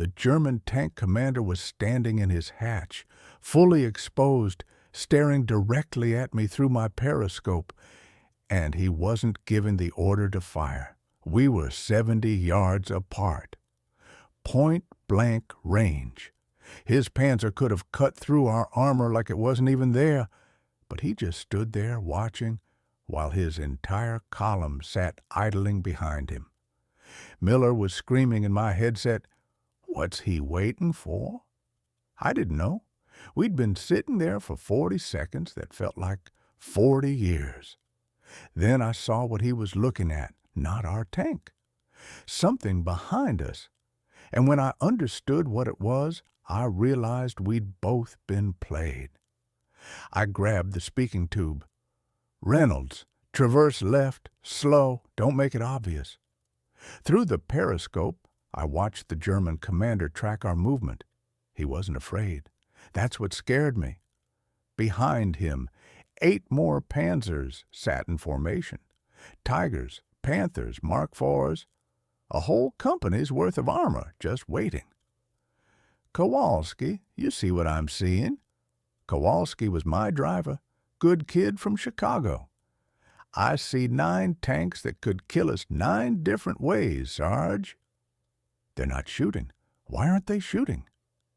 The German tank commander was standing in his hatch, fully exposed, staring directly at me through my periscope, and he wasn't giving the order to fire. We were 70 yards apart. Point-blank range. His Panzer could have cut through our armor like it wasn't even there, but he just stood there watching while his entire column sat idling behind him. Miller was screaming in my headset, "What's he waiting for?" I didn't know. We'd been sitting there for 40 seconds that felt like 40 years. Then I saw what he was looking at, not our tank. Something behind us. And when I understood what it was, I realized we'd both been played. I grabbed the speaking tube. "Reynolds, traverse left, slow, don't make it obvious." Through the periscope, I watched the German commander track our movement. He wasn't afraid. That's what scared me. Behind him, 8 more Panzers sat in formation. Tigers, Panthers, Mark IVs, a whole company's worth of armor just waiting. "Kowalski, you see what I'm seeing?" Kowalski was my driver, good kid from Chicago. "I see 9 tanks that could kill us 9 different ways, Sarge." "They're not shooting. Why aren't they shooting?"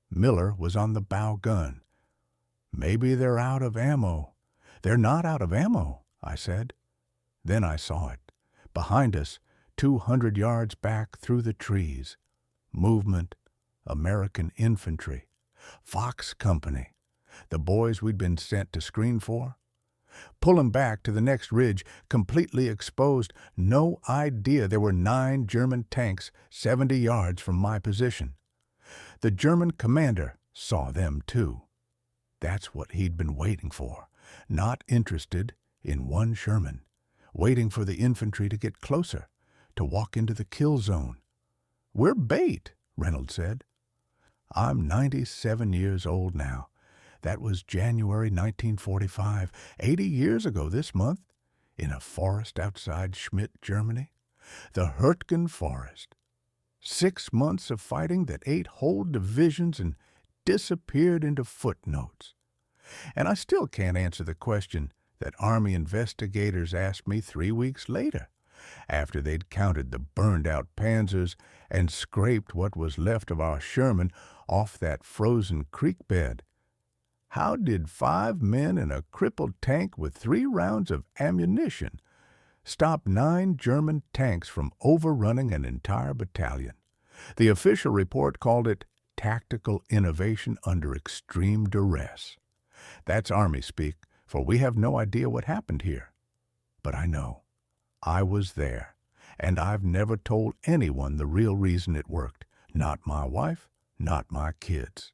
Miller was on the bow gun. "Maybe they're out of ammo." "They're not out of ammo," I said. Then I saw it. Behind us, 200 yards back through the trees. Movement, American infantry. Fox Company. The boys we'd been sent to screen for. Pulling back to the next ridge, completely exposed, no idea there were 9 German tanks 70 yards from my position. The German commander saw them too. That's what he'd been waiting for, not interested in one Sherman, waiting for the infantry to get closer, to walk into the kill zone. "We're bait," Reynolds said. I'm 97 years old now. That was January 1945, 80 years ago this month, in a forest outside Schmidt, Germany. The Hürtgen Forest. 6 months of fighting that ate whole divisions and disappeared into footnotes. And I still can't answer the question that Army investigators asked me 3 weeks later, after they'd counted the burned-out Panzers and scraped what was left of our Sherman off that frozen creek bed. How did 5 men in a crippled tank with 3 rounds of ammunition stop 9 German tanks from overrunning an entire battalion? The official report called it tactical innovation under extreme duress. That's Army speak, for we have no idea what happened here. But I know. I was there, and I've never told anyone the real reason it worked. Not my wife, not my kids.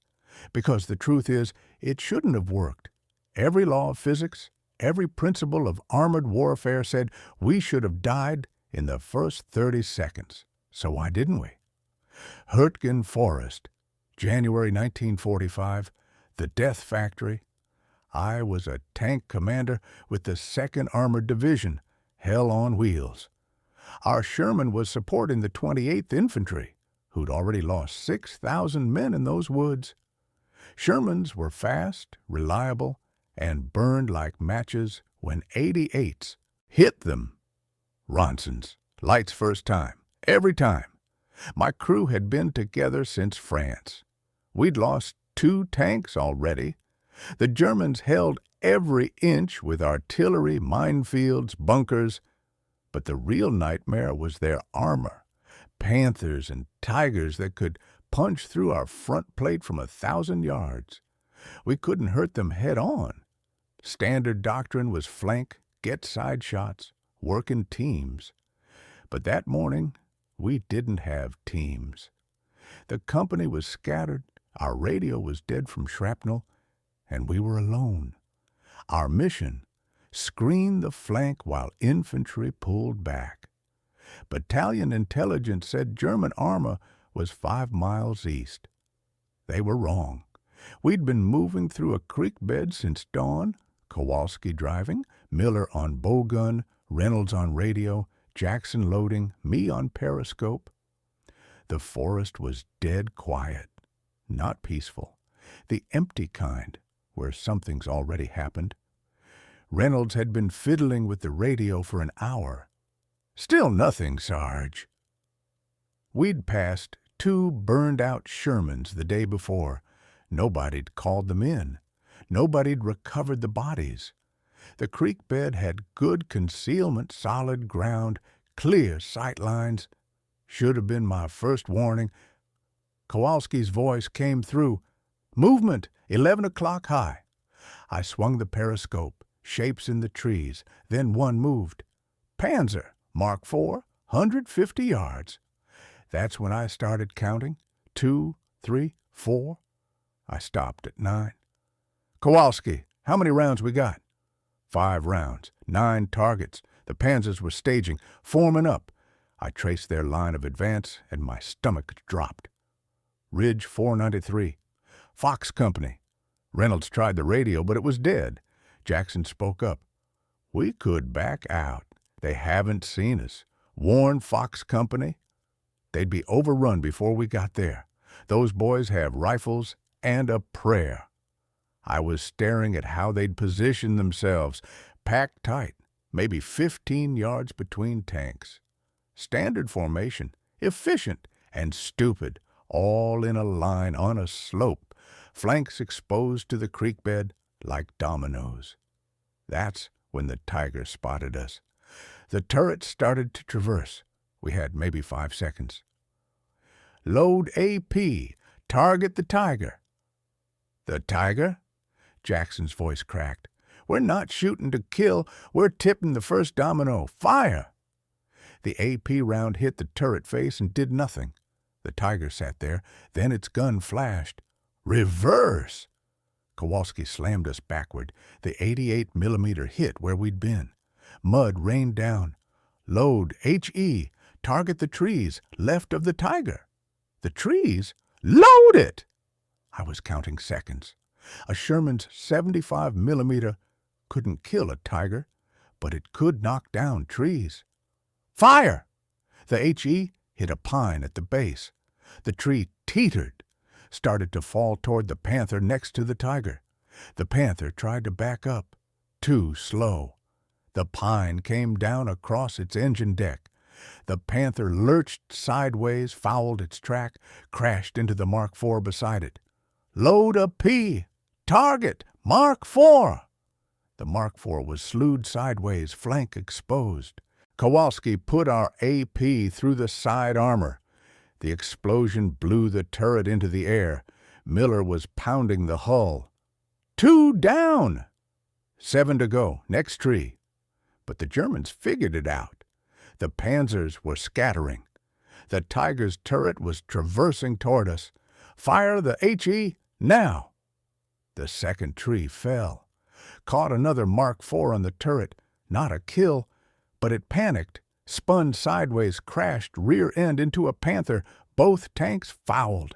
Because the truth is, it shouldn't have worked. Every law of physics, every principle of armored warfare said we should have died in the first 30 seconds. So why didn't we? Hürtgen Forest, January 1945, the Death Factory. I was a tank commander with the 2nd Armored Division, hell on wheels. Our Sherman was supporting the 28th Infantry, who'd already lost 6,000 men in those woods. Shermans were fast, reliable, and burned like matches when 88s hit them. Ronsons, lights first time, every time. My crew had been together since France. We'd lost 2 tanks already. The Germans held every inch with artillery, minefields, bunkers. But the real nightmare was their armor. Panthers and Tigers that could punch through our front plate from 1,000 yards. We couldn't hurt them head on. Standard doctrine was flank, get side shots, work in teams. But that morning, we didn't have teams. The company was scattered, our radio was dead from shrapnel, and we were alone. Our mission, screen the flank while infantry pulled back. Battalion intelligence said German armor was 5 miles east. They were wrong. We'd been moving through a creek bed since dawn, Kowalski driving, Miller on bow gun, Reynolds on radio, Jackson loading, me on periscope. The forest was dead quiet, not peaceful, the empty kind, where something's already happened. Reynolds had been fiddling with the radio for an hour. Still nothing, Sarge. We'd passed 2 burned-out Shermans the day before. Nobody'd called them in. Nobody'd recovered the bodies. The creek bed had good concealment, solid ground, clear sight lines. Should have been my first warning. Kowalski's voice came through. Movement, 11 o'clock high. I swung the periscope, shapes in the trees. Then one moved. Panzer, Mark IV, 150 yards. That's when I started counting. 2, 3, 4. I stopped at 9. Kowalski, how many rounds we got? 5 rounds, 9 targets. The Panzers were staging, forming up. I traced their line of advance, and my stomach dropped. Ridge 493. Fox Company. Reynolds tried the radio, but it was dead. Jackson spoke up. We could back out. They haven't seen us. Warn Fox Company. They'd be overrun before we got there. Those boys have rifles and a prayer. I was staring at how they'd position themselves, packed tight, maybe 15 yards between tanks. Standard formation, efficient and stupid, all in a line on a slope, flanks exposed to the creek bed like dominoes. That's when the Tiger spotted us. The turret started to traverse. We had maybe 5 seconds. Load AP. Target the Tiger. The Tiger? Jackson's voice cracked. We're not shooting to kill. We're tipping the first domino. Fire! The AP round hit the turret face and did nothing. The Tiger sat there. Then its gun flashed. Reverse! Kowalski slammed us backward. The 88mm hit where we'd been. Mud rained down. Load HE. Target the trees left of the Tiger. The trees? Load it! I was counting seconds. A Sherman's 75mm couldn't kill a Tiger, but it could knock down trees. Fire! The HE hit a pine at the base. The tree teetered, started to fall toward the Panther next to the Tiger. The Panther tried to back up. Too slow. The pine came down across its engine deck. The Panther lurched sideways, fouled its track, crashed into the Mark IV beside it. Load a P! Target! Mark IV! The Mark IV was slewed sideways, flank exposed. Kowalski put our AP through the side armor. The explosion blew the turret into the air. Miller was pounding the hull. 2 down! 7 to go, next tree. But the Germans figured it out. The Panzers were scattering. The Tiger's turret was traversing toward us. Fire the HE now! The second tree fell. Caught another Mark IV on the turret. Not a kill, but it panicked, spun sideways, crashed rear end into a Panther. Both tanks fouled.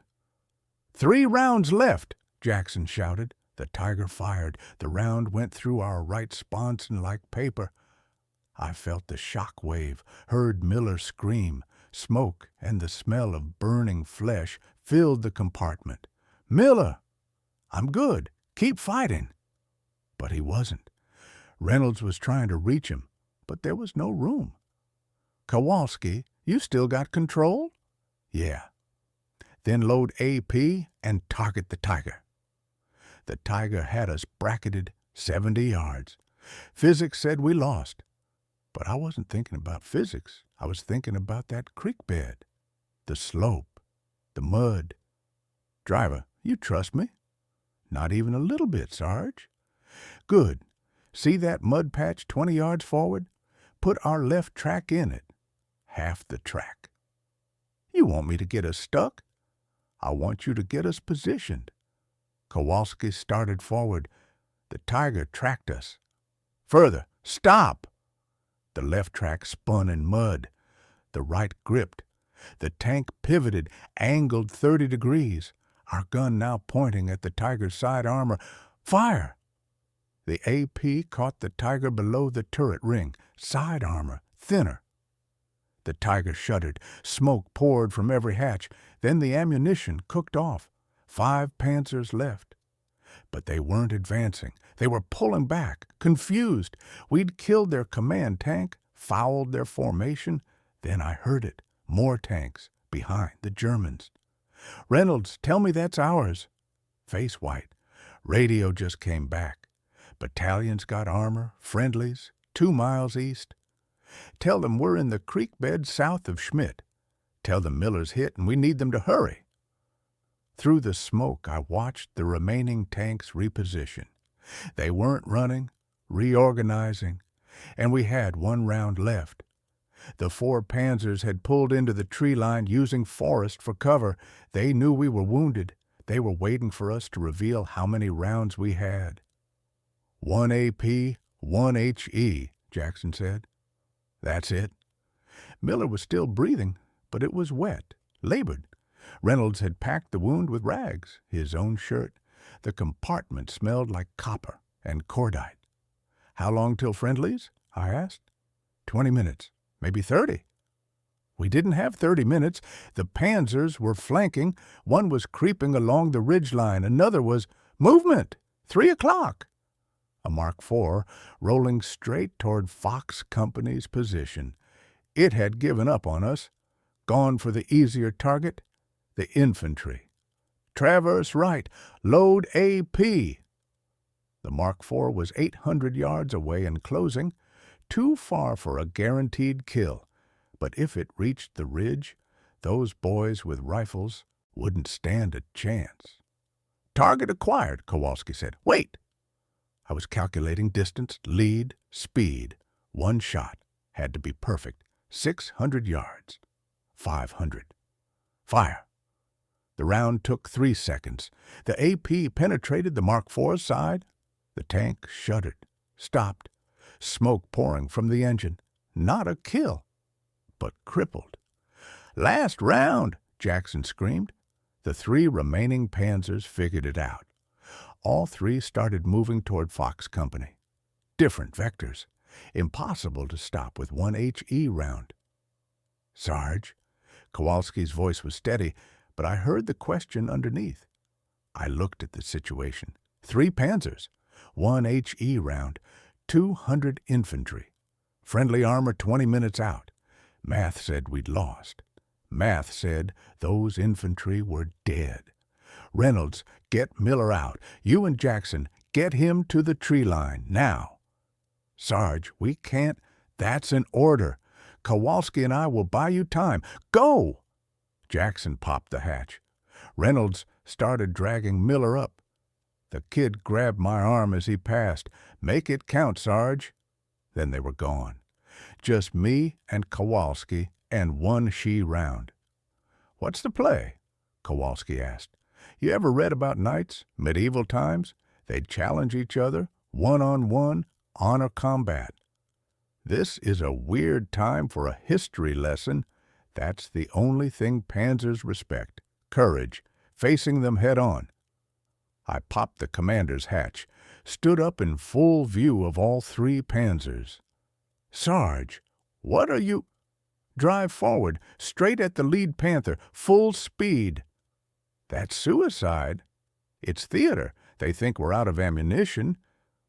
3 rounds left, Jackson shouted. The Tiger fired. The round went through our right sponson like paper. I felt the shock wave, heard Miller scream. Smoke and the smell of burning flesh filled the compartment. Miller! I'm good. Keep fighting. But he wasn't. Reynolds was trying to reach him, but there was no room. Kowalski, you still got control? Yeah. Then load AP and target the Tiger. The Tiger had us bracketed 70 yards. Physics said we lost. But I wasn't thinking about physics. I was thinking about that creek bed, the slope, the mud. Driver, you trust me? Not even a little bit, Sarge. Good. See that mud patch 20 yards forward? Put our left track in it. Half the track. You want me to get us stuck? I want you to get us positioned. Kowalski started forward. The Tiger tracked us. Further, stop! The left track spun in mud. The right gripped. The tank pivoted, angled 30 degrees. Our gun now pointing at the Tiger's side armor. Fire! The AP caught the Tiger below the turret ring. Side armor, thinner. The Tiger shuddered. Smoke poured from every hatch. Then the ammunition cooked off. 5 Panzers left. But they weren't advancing. They were pulling back, confused. We'd killed their command tank, fouled their formation. Then I heard it. More tanks behind the Germans. "Reynolds, tell me that's ours." Face white. Radio just came back. "Battalions got armor, friendlies, 2 miles east. Tell them we're in the creek bed south of Schmidt. Tell them Miller's hit and we need them to hurry." Through the smoke, I watched the remaining tanks reposition. They weren't running, reorganizing, and we had 1 round left. The 4 Panzers had pulled into the tree line using forest for cover. They knew we were wounded. They were waiting for us to reveal how many rounds we had. 1 AP, 1 HE, Jackson said. That's it. Miller was still breathing, but it was wet, labored. Reynolds had packed the wound with rags, his own shirt. The compartment smelled like copper and cordite. "How long till friendlies?" I asked. 20 minutes, maybe 30. We didn't have 30 minutes. The Panzers were flanking. One was creeping along the ridgeline. Another was movement. 3 o'clock. A Mark IV rolling straight toward Fox Company's position. It had given up on us, gone for the easier target, the infantry. "Traverse right, load AP." The Mark IV was 800 yards away and closing, too far for a guaranteed kill. But if it reached the ridge, those boys with rifles wouldn't stand a chance. "Target acquired," Kowalski said. "Wait." I was calculating distance, lead, speed. 1 shot had to be perfect. 600 yards. 500. Fire. The round took 3 seconds. The AP penetrated the Mark IV's side. The tank shuddered, stopped, smoke pouring from the engine. Not a kill, but crippled. "Last round," Jackson screamed. The 3 remaining Panzers figured it out. All 3 started moving toward Fox Company. Different vectors. Impossible to stop with 1 HE round. "Sarge?" Kowalski's voice was steady, but I heard the question underneath. I looked at the situation. 3 Panzers, 1 HE round, 200 infantry. Friendly armor 20 minutes out. Math said we'd lost. Math said those infantry were dead. "Reynolds, get Miller out. You and Jackson, get him to the tree line, now." "Sarge, we can't." "That's an order. Kowalski and I will buy you time. Go!" Jackson popped the hatch. Reynolds started dragging Miller up. The kid grabbed my arm as he passed. "Make it count, Sarge." Then they were gone. Just me and Kowalski and 1 she round. "What's the play?" Kowalski asked. "You ever read about knights, medieval times? They'd challenge each other, 1-on-1, honor combat. This is a weird time for a history lesson. That's the only thing Panzers respect. Courage, facing them head on." I popped the commander's hatch, stood up in full view of all 3 Panzers. "Sarge, what are you—" "Drive forward, straight at the lead Panther, full speed." "That's suicide. It's theater. They think we're out of ammunition.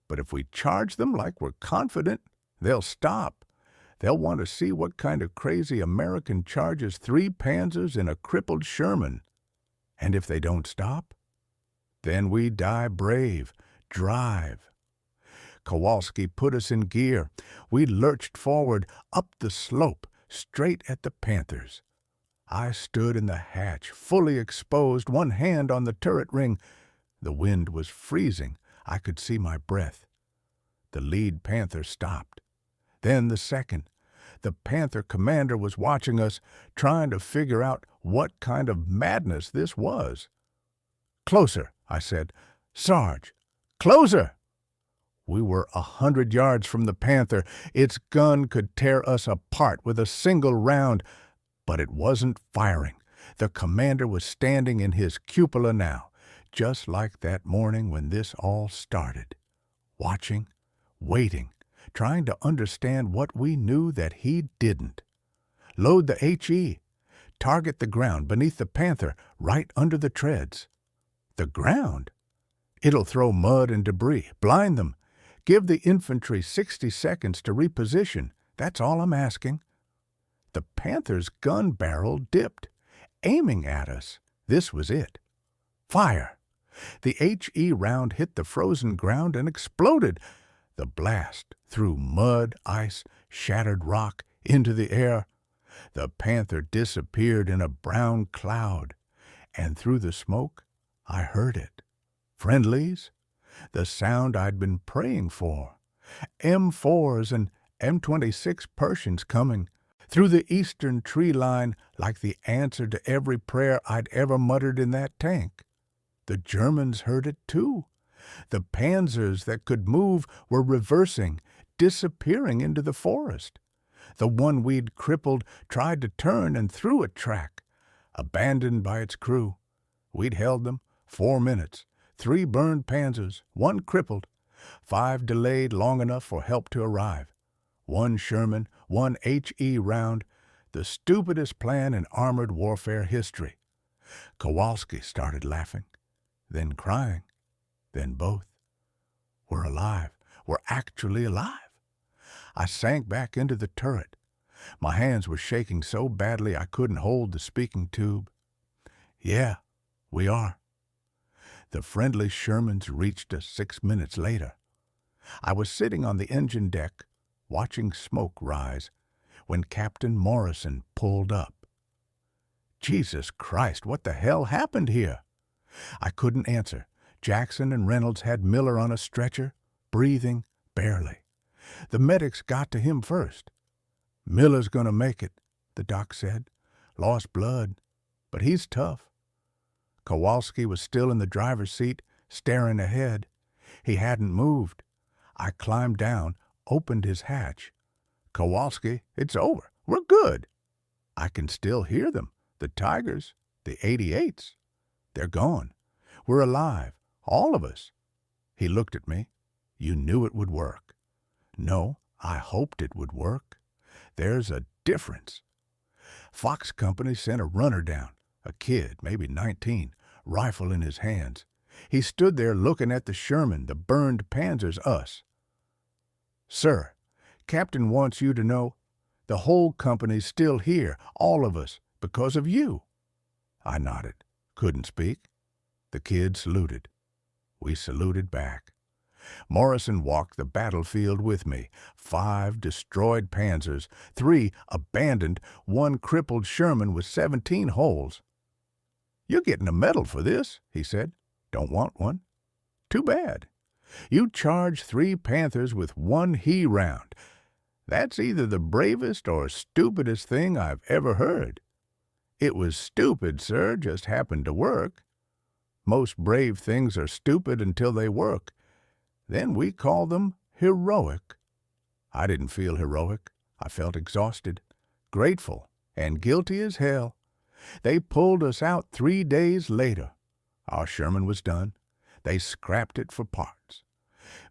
But if we charge them like we're confident, they'll stop. They'll want to see what kind of crazy American charges 3 Panzers in a crippled Sherman. And if they don't stop, then we die brave. Drive." Kowalski put us in gear. We lurched forward, up the slope, straight at the Panthers. I stood in the hatch, fully exposed, 1 hand on the turret ring. The wind was freezing. I could see my breath. The lead Panther stopped. Then the second. The Panther commander was watching us, trying to figure out what kind of madness this was. "Closer," I said. "Sarge, closer!" We were 100 yards from the Panther. Its gun could tear us apart with a single round, but it wasn't firing. The commander was standing in his cupola now, just like that morning when this all started. Watching, waiting, trying to understand what we knew that he didn't. Load the HE. Target the ground beneath the Panther, right under the treads. The ground? It'll throw mud and debris, blind them. Give the infantry 60 seconds to reposition. That's all I'm asking. The Panther's gun barrel dipped, aiming at us. This was it. Fire! The HE round hit the frozen ground and exploded. The blast threw mud, ice, shattered rock into the air. The Panther disappeared in a brown cloud, and through the smoke I heard it. Friendlies? The sound I'd been praying for. M4s and M26 Pershings coming through the eastern tree line like the answer to every prayer I'd ever muttered in that tank. The Germans heard it too. The Panzers that could move were reversing, disappearing into the forest. The one we'd crippled tried to turn and threw a track, abandoned by its crew. We'd held them 4 minutes, 3 burned Panzers, 1 crippled, 5 delayed long enough for help to arrive. 1 Sherman, 1 HE round, the stupidest plan in armored warfare history. Kowalski started laughing, then crying, then both. We're alive. We're actually alive. I sank back into the turret. My hands were shaking so badly I couldn't hold the speaking tube. Yeah, we are. The friendly Shermans reached us 6 minutes later. I was sitting on the engine deck, watching smoke rise, when Captain Morrison pulled up. Jesus Christ, what the hell happened here? I couldn't answer. Jackson and Reynolds had Miller on a stretcher, breathing barely. The medics got to him first. Miller's gonna make it, the doc said. Lost blood, but he's tough. Kowalski was still in the driver's seat, staring ahead. He hadn't moved. I climbed down, opened his hatch. Kowalski, it's over. We're good. I can still hear them. The Tigers, the 88s. They're gone. We're alive, all of us. He looked at me. You knew it would work. No, I hoped it would work. There's a difference. Fox Company sent a runner down, a kid, maybe 19, rifle in his hands. He stood there looking at the Sherman, the burned Panzers, us. Sir, Captain wants you to know the whole company's still here, all of us, because of you. I nodded, couldn't speak. The kid saluted. We saluted back. Morrison walked the battlefield with me. 5 destroyed Panzers, 3 abandoned, 1 crippled Sherman with 17 holes. You're getting a medal for this, he said. Don't want one. Too bad. You charged 3 Panthers with 1 He round. That's either the bravest or stupidest thing I've ever heard. It was stupid, sir, just happened to work. Most brave things are stupid until they work. Then we call them heroic. I didn't feel heroic. I felt exhausted, grateful, and guilty as hell. They pulled us out 3 days later. Our Sherman was done. They scrapped it for parts.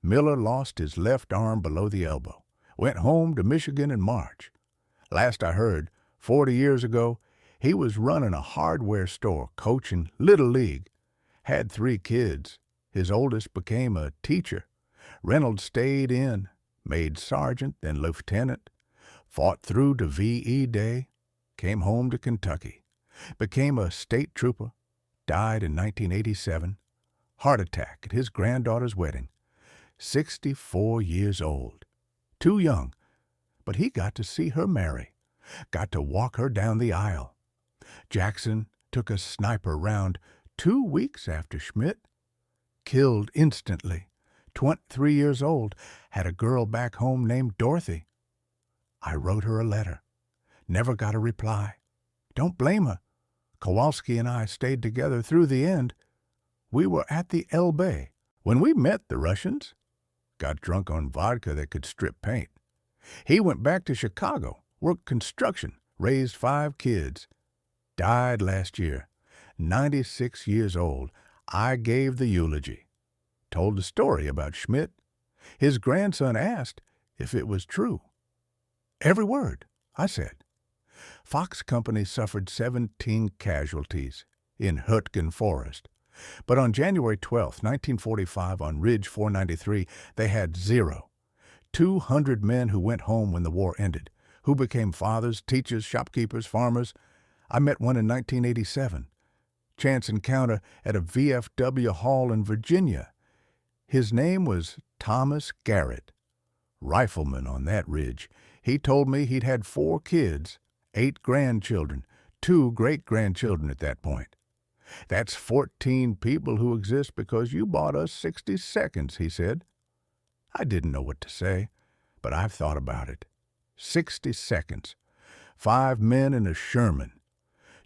Miller lost his left arm below the elbow. Went home to Michigan in March. Last I heard, 40 years ago, he was running a hardware store, coaching Little League. Had 3 kids. His oldest became a teacher. Reynolds stayed in, made sergeant, then lieutenant, fought through to VE Day, came home to Kentucky, became a state trooper, died in 1987, heart attack at his granddaughter's wedding, 64 years old. Too young, but he got to see her marry, got to walk her down the aisle. Jackson took a sniper round 2 weeks after Schmidt. Killed instantly. 23 years old, had a girl back home named Dorothy. I wrote her a letter. Never got a reply. Don't blame her. Kowalski and I stayed together through the end. We were at the Elbe when we met the Russians. Got drunk on vodka that could strip paint. He went back to Chicago, worked construction, raised 5 kids. Died last year, 96 years old. I gave the eulogy. Told the story about Schmidt. His grandson asked if it was true. Every word, I said. Fox Company suffered 17 casualties in Hurtgen Forest. But on January 12, 1945, on Ridge 493, they had 0. 200 men who went home when the war ended, who became fathers, teachers, shopkeepers, farmers. I met one in 1987. Chance encounter at a VFW hall in Virginia. His name was Thomas Garrett, rifleman on that ridge. He told me he'd had 4 kids, 8 grandchildren, 2 great-grandchildren at that point. That's 14 people who exist because you bought us 60 seconds, he said. I didn't know what to say, but I've thought about it. 60 seconds. 5 men in a Sherman.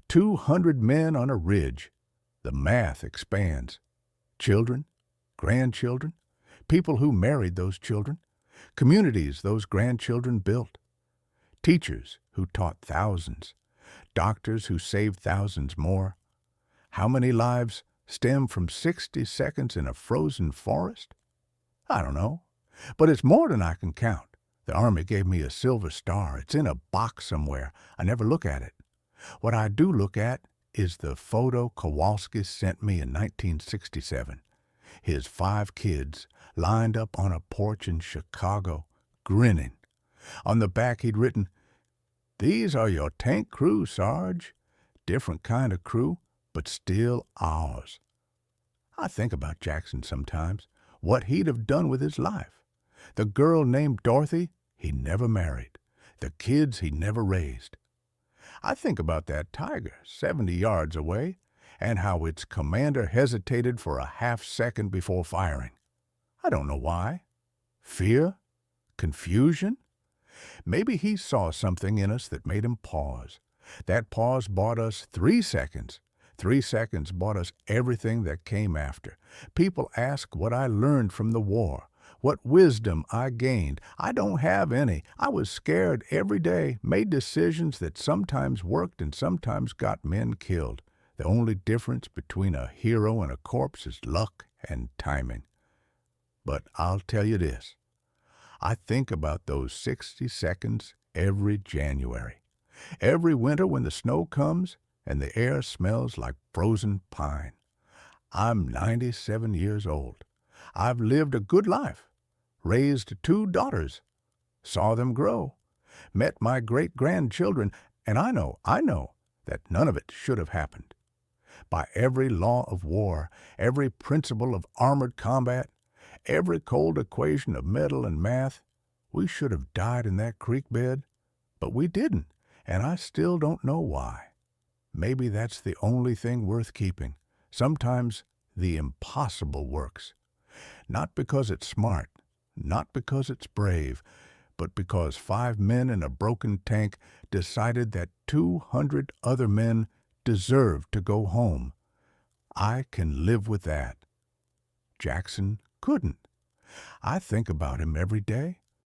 200 men on a ridge. The math expands. Children, grandchildren, people who married those children, communities those grandchildren built, teachers who taught thousands, doctors who saved thousands more. How many lives stem from 60 seconds in a frozen forest? I don't know, but it's more than I can count. The Army gave me a Silver Star. It's in a box somewhere. I never look at it. What I do look at is the photo Kowalski sent me in 1967. His 5 kids lined up on a porch in Chicago, grinning. On the back he'd written, "These are your tank crew, Sarge. Different kind of crew, but still ours." I think about Jackson sometimes, what he'd have done with his life. The girl named Dorothy he never married. The kids he never raised. I think about that tiger 70 yards away and how its commander hesitated for a half-second before firing. I don't know why. Fear? Confusion? Maybe he saw something in us that made him pause. That pause bought us 3 seconds. 3 seconds bought us everything that came after. People ask what I learned from the war, what wisdom I gained. I don't have any. I was scared every day, made decisions that sometimes worked and sometimes got men killed. The only difference between a hero and a corpse is luck and timing. But I'll tell you this. I think about those 60 seconds every January. Every winter when the snow comes and the air smells like frozen pine. I'm 97 years old. I've lived a good life, raised 2 daughters, saw them grow, met my great-grandchildren, and I know that none of it should have happened. By every law of war, every principle of armored combat, every cold equation of metal and math, we should have died in that creek bed, but we didn't, and I still don't know why. Maybe that's the only thing worth keeping. Sometimes the impossible works. Not because it's smart, not because it's brave, but because 5 men in a broken tank decided that 200 other men deserved to go home. I can live with that. Jackson couldn't. I think about him every day.